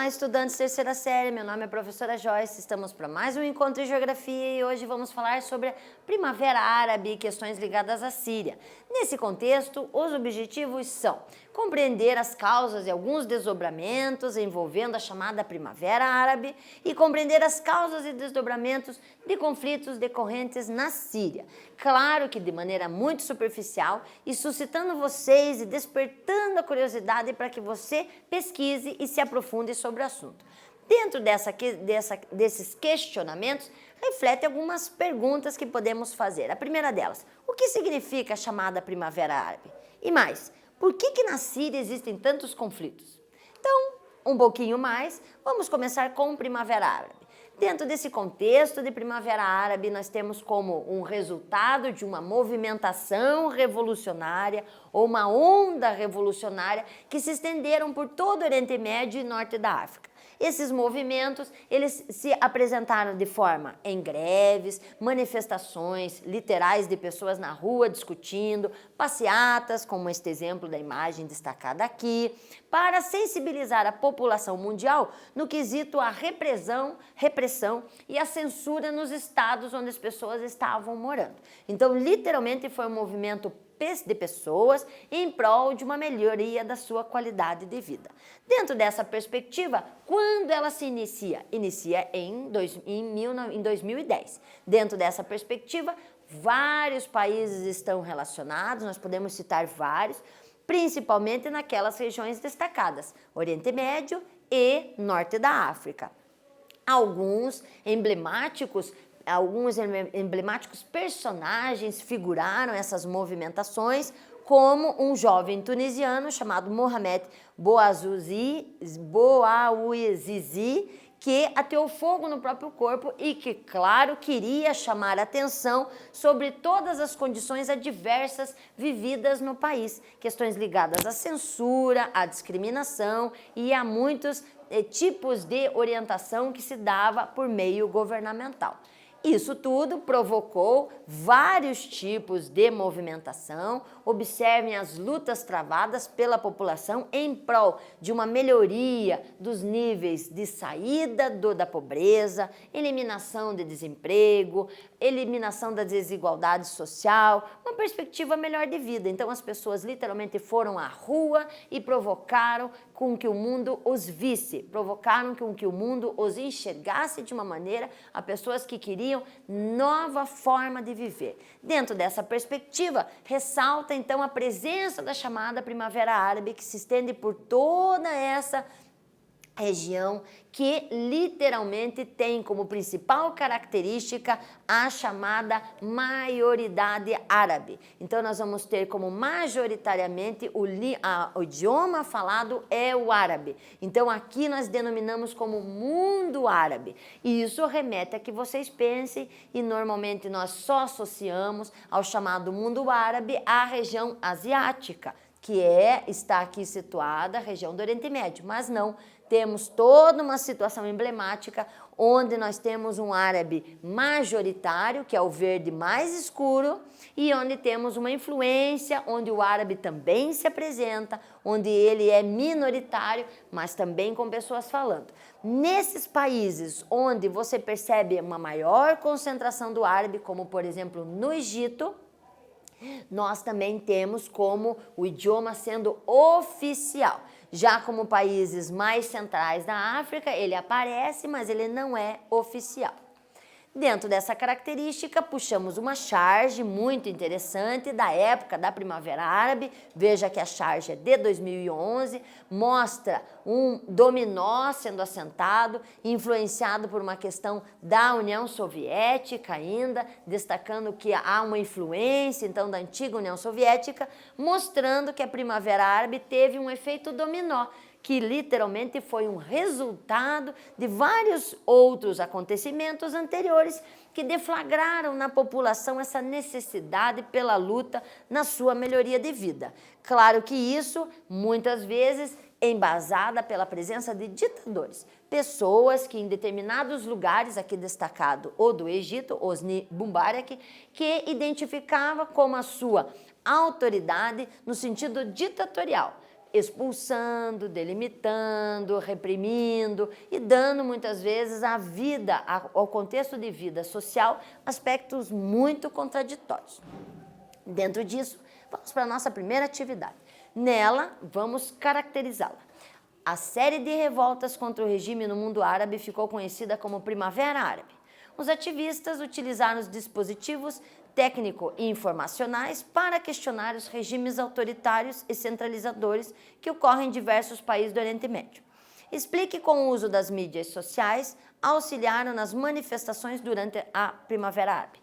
Olá, estudantes de terceira série, meu nome é professora Joyce, estamos para mais um encontro de geografia e hoje vamos falar sobre a Primavera Árabe e questões ligadas à Síria. Nesse contexto, os objetivos são compreender as causas e alguns desdobramentos envolvendo a chamada Primavera Árabe e compreender as causas e desdobramentos de conflitos decorrentes na Síria. Claro que de maneira muito superficial e suscitando vocês e despertando a curiosidade para que você pesquise e se aprofunde sobre o assunto. Dentro desses questionamentos, reflete algumas perguntas que podemos fazer. A primeira delas, o que significa a chamada Primavera Árabe? E mais, por que na Síria existem tantos conflitos? Então, um pouquinho mais, vamos começar com Primavera Árabe. Dentro desse contexto de Primavera Árabe, nós temos como um resultado de uma movimentação revolucionária ou uma onda revolucionária que se estenderam por todo o Oriente Médio e Norte da África. Esses movimentos, eles se apresentaram de forma em greves, manifestações literais de pessoas na rua discutindo, passeatas, como este exemplo da imagem destacada aqui, para sensibilizar a população mundial no quesito à repressão e a censura nos estados onde as pessoas estavam morando. Então, literalmente, foi um movimento de pessoas em prol de uma melhoria da sua qualidade de vida. Dentro dessa perspectiva, quando ela se inicia? Inicia em 2010. Dentro dessa perspectiva, vários países estão relacionados, nós podemos citar vários, principalmente naquelas regiões destacadas, Oriente Médio e Norte da África. Alguns emblemáticos personagens figuraram essas movimentações, como um jovem tunisiano chamado Mohamed Bouazizi, que ateou fogo no próprio corpo e que, claro, queria chamar a atenção sobre todas as condições adversas vividas no país, questões ligadas à censura, à discriminação e a muitos tipos de orientação que se dava por meio governamental. Isso tudo provocou vários tipos de movimentação. Observem as lutas travadas pela população em prol de uma melhoria dos níveis de saída da pobreza, eliminação de desemprego, eliminação da desigualdade social, uma perspectiva melhor de vida. Então as pessoas literalmente foram à rua e provocaram com que o mundo os visse, provocaram com que o mundo os enxergasse de uma maneira a pessoas que queriam nova forma de viver. Dentro dessa perspectiva, ressalta então a presença da chamada Primavera Árabe, que se estende por toda essa região, que literalmente tem como principal característica a chamada maioridade árabe. Então nós vamos ter como majoritariamente o idioma falado é o árabe. Então aqui nós denominamos como mundo árabe. E isso remete a que vocês pensem, e normalmente nós só associamos ao chamado mundo árabe a região asiática, que está aqui situada a região do Oriente Médio, mas não, temos toda uma situação emblemática onde nós temos um árabe majoritário, que é o verde mais escuro, e onde temos uma influência, onde o árabe também se apresenta, onde ele é minoritário, mas também com pessoas falando. Nesses países onde você percebe uma maior concentração do árabe, como por exemplo no Egito, nós também temos como o idioma sendo oficial. Já como países mais centrais da África, ele aparece, mas ele não é oficial. Dentro dessa característica, puxamos uma charge muito interessante da época da Primavera Árabe. Veja que a charge é de 2011, mostra um dominó sendo assentado, influenciado por uma questão da União Soviética ainda, destacando que há uma influência, então, da antiga União Soviética, mostrando que a Primavera Árabe teve um efeito dominó, que literalmente foi um resultado de vários outros acontecimentos anteriores que deflagraram na população essa necessidade pela luta na sua melhoria de vida. Claro que isso, muitas vezes, embasada pela presença de ditadores, pessoas que em determinados lugares, aqui destacado o do Egito, Hosni Mubarak, que identificava como a sua autoridade no sentido ditatorial, expulsando, delimitando, reprimindo e dando muitas vezes à vida, ao contexto de vida social, aspectos muito contraditórios. Dentro disso, vamos para a nossa primeira atividade. Nela, vamos caracterizá-la. A série de revoltas contra o regime no mundo árabe ficou conhecida como Primavera Árabe. Os ativistas utilizaram os dispositivos técnico e informacionais para questionar os regimes autoritários e centralizadores que ocorrem em diversos países do Oriente Médio. Explique com o uso das mídias sociais auxiliaram nas manifestações durante a Primavera Árabe.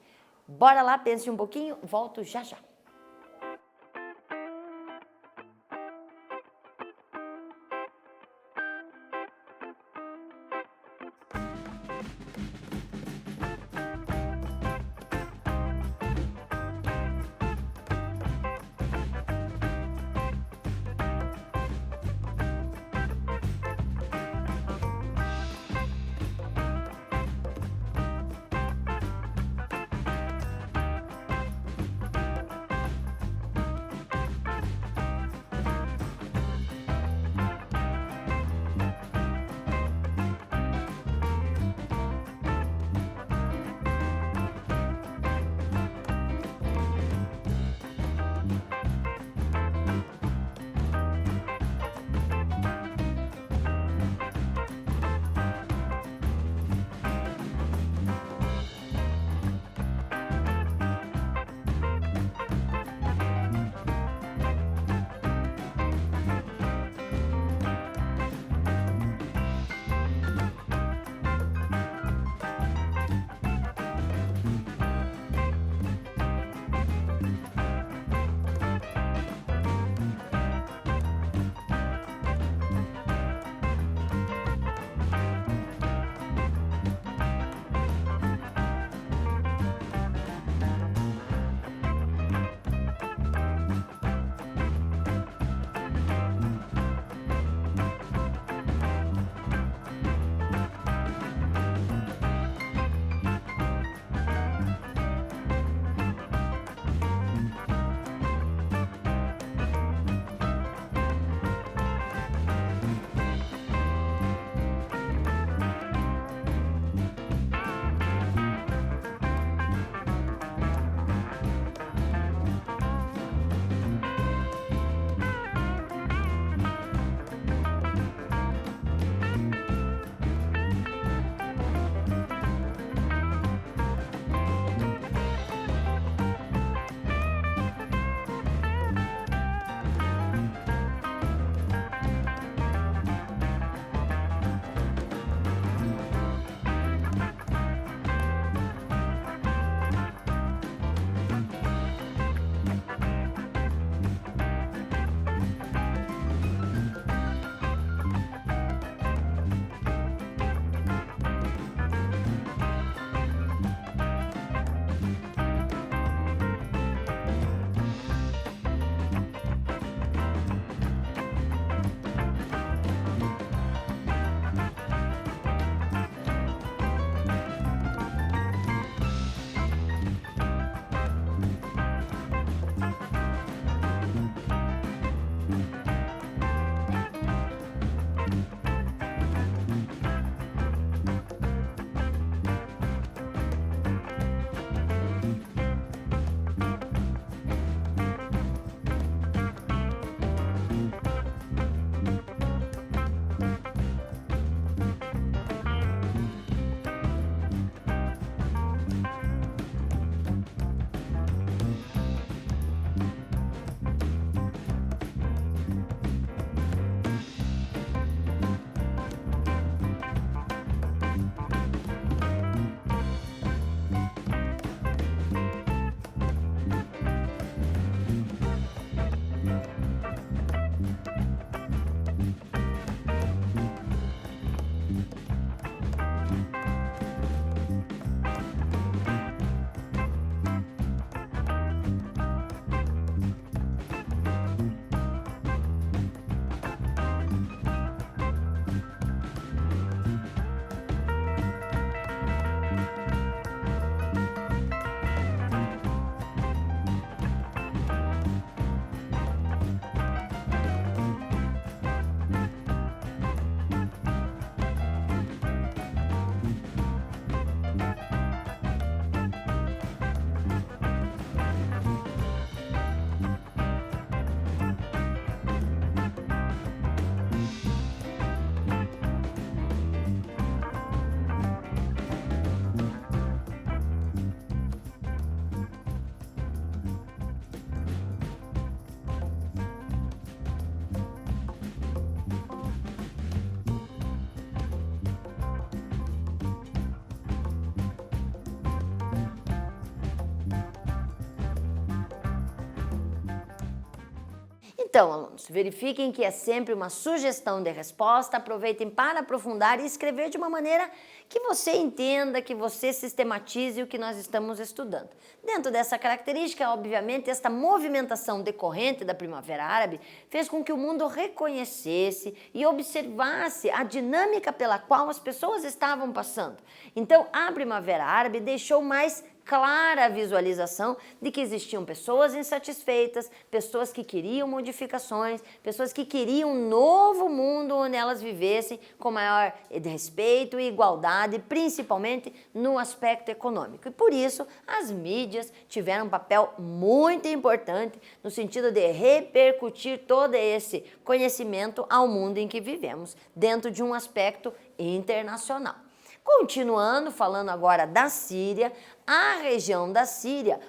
Bora lá, pense um pouquinho, volto já já. Então, alunos, verifiquem que é sempre uma sugestão de resposta, aproveitem para aprofundar e escrever de uma maneira que você entenda, que você sistematize o que nós estamos estudando. Dentro dessa característica, obviamente, esta movimentação decorrente da Primavera Árabe fez com que o mundo reconhecesse e observasse a dinâmica pela qual as pessoas estavam passando. Então, a Primavera Árabe deixou mais clara a visualização de que existiam pessoas insatisfeitas, pessoas que queriam modificações, pessoas que queriam um novo mundo onde elas vivessem com maior respeito e igualdade, principalmente no aspecto econômico. E por isso, as mídias tiveram um papel muito importante no sentido de repercutir todo esse conhecimento ao mundo em que vivemos, dentro de um aspecto internacional. Continuando, falando agora da Síria, a região da Síria,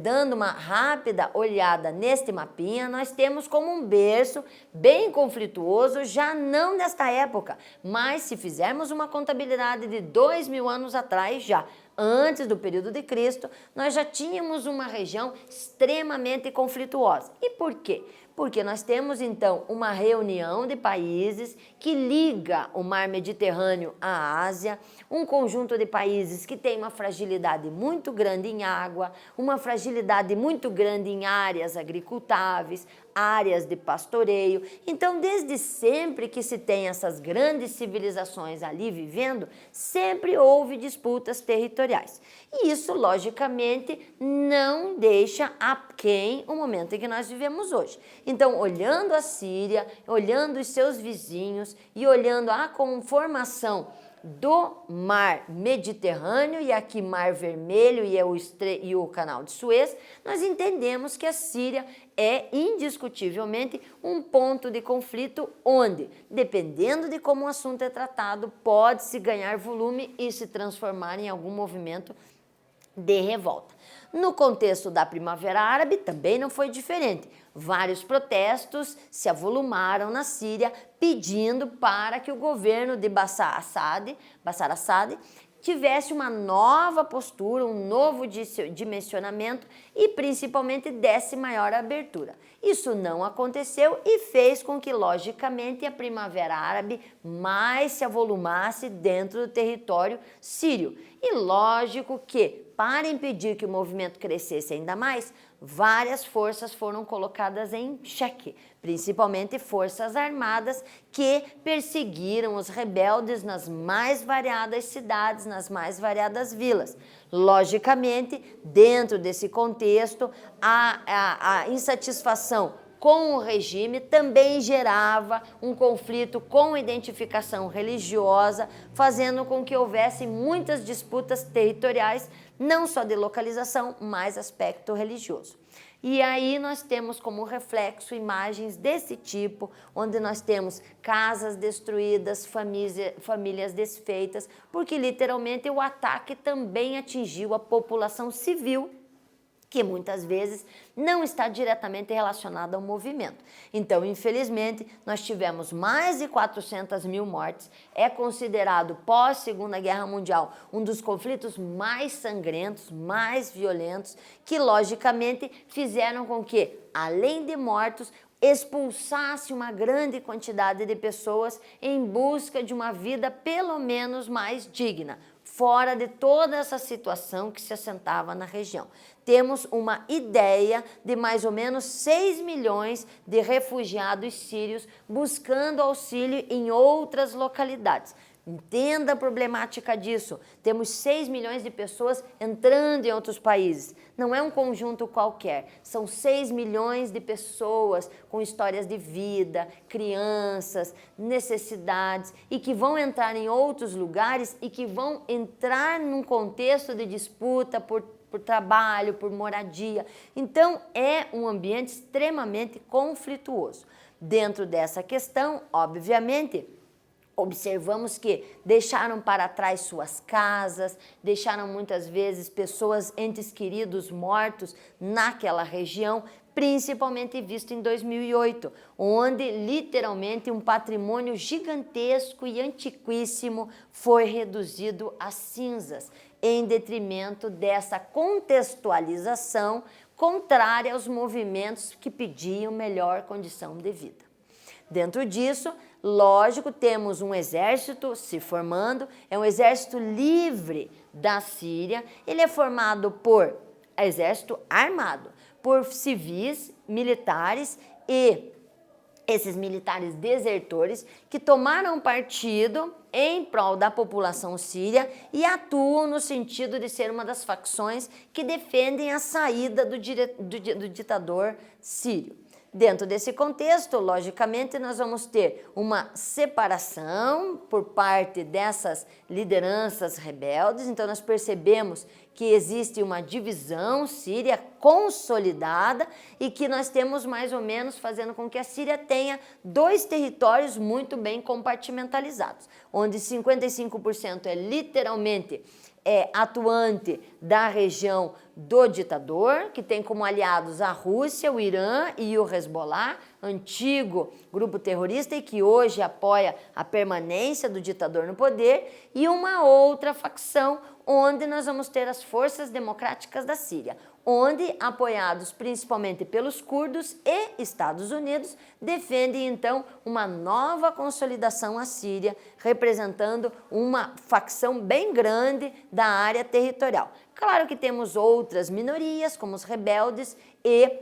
dando uma rápida olhada neste mapinha, nós temos como um berço bem conflituoso, já não desta época, mas se fizermos uma contabilidade de 2000 anos atrás já, antes do período de Cristo, nós já tínhamos uma região extremamente conflituosa. E por quê? Porque nós temos, então, uma reunião de países que liga o mar Mediterrâneo à Ásia, um conjunto de países que tem uma fragilidade muito grande em água, uma fragilidade muito grande em áreas agricultáveis, áreas de pastoreio. Então, desde sempre que se tem essas grandes civilizações ali vivendo, sempre houve disputas territoriais. E isso, logicamente, não deixa aquém o momento em que nós vivemos hoje. Então, olhando a Síria, olhando os seus vizinhos e olhando a conformação do mar Mediterrâneo, e aqui Mar Vermelho e o Canal de Suez, nós entendemos que a Síria é indiscutivelmente um ponto de conflito onde, dependendo de como o assunto é tratado, pode-se ganhar volume e se transformar em algum movimento de revolta. No contexto da Primavera Árabe também não foi diferente. Vários protestos se avolumaram na Síria pedindo para que o governo de Bashar Assad tivesse uma nova postura, um novo dimensionamento e principalmente desse maior abertura. Isso não aconteceu e fez com que, logicamente, a Primavera Árabe mais se avolumasse dentro do território sírio. E lógico que, para impedir que o movimento crescesse ainda mais, várias forças foram colocadas em xeque, principalmente forças armadas que perseguiram os rebeldes nas mais variadas cidades, nas mais variadas vilas. Logicamente, dentro desse contexto, a insatisfação com o regime também gerava um conflito com identificação religiosa, fazendo com que houvesse muitas disputas territoriais, não só de localização, mas aspecto religioso. E aí nós temos como reflexo imagens desse tipo, onde nós temos casas destruídas, famílias desfeitas, porque literalmente o ataque também atingiu a população civil, que muitas vezes não está diretamente relacionada ao movimento. Então, infelizmente, nós tivemos mais de 400 mil mortes, é considerado pós-Segunda Guerra Mundial um dos conflitos mais sangrentos, mais violentos, que logicamente fizeram com que, além de mortos, expulsasse uma grande quantidade de pessoas em busca de uma vida pelo menos mais digna, fora de toda essa situação que se assentava na região. Temos uma ideia de mais ou menos 6 milhões de refugiados sírios buscando auxílio em outras localidades. Entenda a problemática disso. Temos 6 milhões de pessoas entrando em outros países. Não é um conjunto qualquer. São 6 milhões de pessoas com histórias de vida, crianças, necessidades e que vão entrar em outros lugares e que vão entrar num contexto de disputa por trabalho, por moradia. Então, é um ambiente extremamente conflituoso. Dentro dessa questão, obviamente, observamos que deixaram para trás suas casas, deixaram muitas vezes pessoas, entes queridos mortos naquela região, principalmente visto em 2008, onde literalmente um patrimônio gigantesco e antiquíssimo foi reduzido a cinzas, em detrimento dessa contextualização contrária aos movimentos que pediam melhor condição de vida. Dentro disso, lógico, temos um exército se formando, é um exército livre da Síria, ele é formado por exército armado, por civis, militares e esses militares desertores que tomaram partido em prol da população síria e atuam no sentido de ser uma das facções que defendem a saída do ditador sírio. Dentro desse contexto, logicamente, nós vamos ter uma separação por parte dessas lideranças rebeldes. Então, nós percebemos que existe uma divisão síria consolidada e que nós temos mais ou menos fazendo com que a Síria tenha dois territórios muito bem compartimentalizados, onde 55% é literalmente atuante da região do ditador, que tem como aliados a Rússia, o Irã e o Hezbollah, antigo grupo terrorista e que hoje apoia a permanência do ditador no poder, e uma outra facção onde nós vamos ter as forças democráticas da Síria, onde, apoiados principalmente pelos curdos e Estados Unidos, defendem então uma nova consolidação à Síria, representando uma facção bem grande da área territorial. Claro que temos outras minorias, como os rebeldes e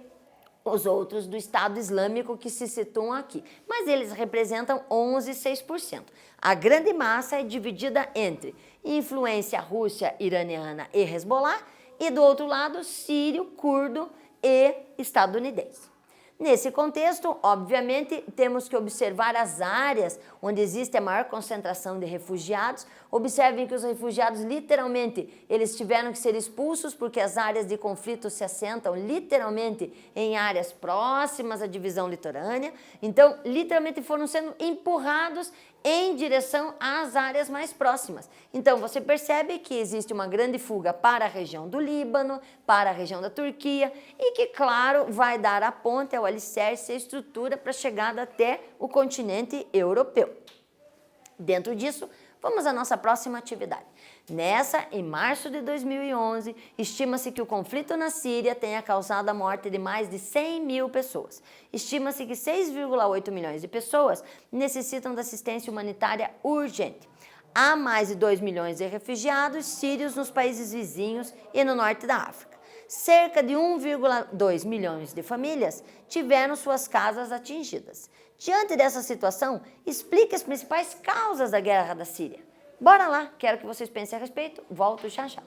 os outros do Estado Islâmico que se situam aqui, mas eles representam 11,6%. A grande massa é dividida entre influência rússia, iraniana e Hezbollah, e do outro lado, sírio, curdo e estadunidense. Nesse contexto, obviamente, temos que observar as áreas onde existe a maior concentração de refugiados. Observem que os refugiados, literalmente, eles tiveram que ser expulsos porque as áreas de conflito se assentam, literalmente, em áreas próximas à divisão litorânea. Então, literalmente, foram sendo empurrados em direção às áreas mais próximas. Então, você percebe que existe uma grande fuga para a região do Líbano, para a região da Turquia e que, claro, vai dar a ponte, ao alicerce e a estrutura para a chegada até o continente europeu. Dentro disso, vamos à nossa próxima atividade. Nessa, em março de 2011, estima-se que o conflito na Síria tenha causado a morte de mais de 100 mil pessoas. Estima-se que 6,8 milhões de pessoas necessitam de assistência humanitária urgente. Há mais de 2 milhões de refugiados sírios nos países vizinhos e no norte da África. Cerca de 1,2 milhões de famílias tiveram suas casas atingidas. Diante dessa situação, explique as principais causas da guerra da Síria. Bora lá, quero que vocês pensem a respeito, volto já já.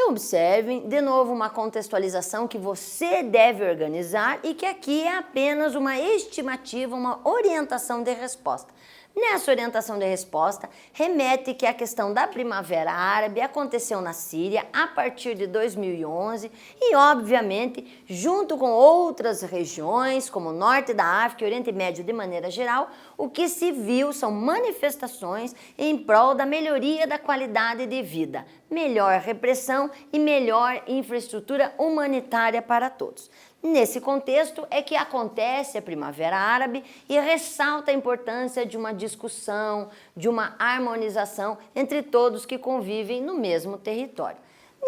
Então observem, de novo, uma contextualização que você deve organizar e que aqui é apenas uma estimativa, uma orientação de resposta. Nessa orientação de resposta, remete que a questão da Primavera Árabe aconteceu na Síria a partir de 2011 e, obviamente, junto com outras regiões, como o Norte da África e Oriente Médio de maneira geral, o que se viu são manifestações em prol da melhoria da qualidade de vida, melhor repressão e melhor infraestrutura humanitária para todos. Nesse contexto é que acontece a Primavera Árabe e ressalta a importância de uma discussão, de uma harmonização entre todos que convivem no mesmo território.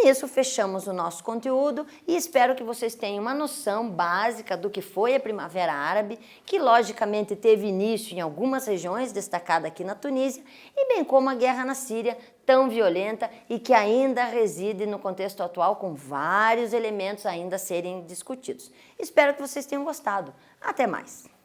Nisso fechamos o nosso conteúdo e espero que vocês tenham uma noção básica do que foi a Primavera Árabe, que logicamente teve início em algumas regiões, destacada aqui na Tunísia, e bem como a guerra na Síria, tão violenta e que ainda reside no contexto atual com vários elementos ainda a serem discutidos. Espero que vocês tenham gostado. Até mais!